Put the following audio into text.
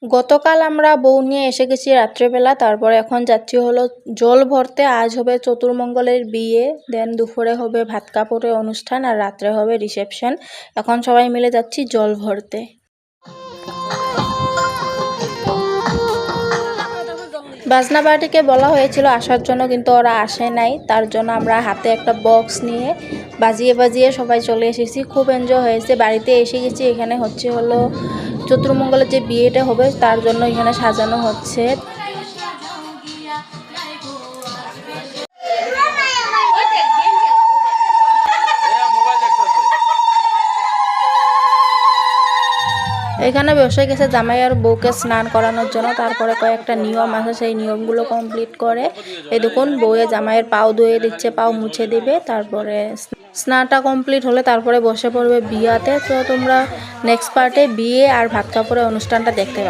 গতকাল আমরা বউ নিয়ে এসে গেছি রাত্রেবেলা, তারপর এখন যাচ্ছি হলো জল ভরতে। আজ হবে চতুর্মঙ্গলের বিয়ে, দেন দুপুরে হবে ভাত কাপড়ের অনুষ্ঠান আর রাত্রে হবে রিসেপশন। এখন সবাই মিলে যাচ্ছি জল ভরতে। বাজনা পার্টিকে বলা হয়েছিল আসার জন্য, কিন্তু ওরা আসে নাই। তার জন্য আমরা হাতে একটা বক্স নিয়ে বাজিয়ে বাজিয়ে সবাই চলে এসেছি। খুব এনজয় হয়েছে। বাড়িতে এসে গেছি, এখানে হচ্ছে হলো চতুর্মঙ্গলের যে বিয়েটা হবে তার জন্য এখানে সাজানো হচ্ছে। এখানে বসে গেছে জামাই আর বউকে স্নান করানোর জন্য। তারপরে কয়েকটা নিয়ম আছে, সেই নিয়মগুলো কমপ্লিট করে এই দেখুন বউয়ে জামাইয়ের পাও ধুয়ে দিচ্ছে, পাও মুছে দিবে। তারপরে স্নানটা কমপ্লিট হলে তারপরে বসে পড়বে বিয়াতে। তো তোমরা নেক্সট পার্টে বিয়ে আর ভাত কাপড়ের অনুষ্ঠানটা দেখতে পাবে।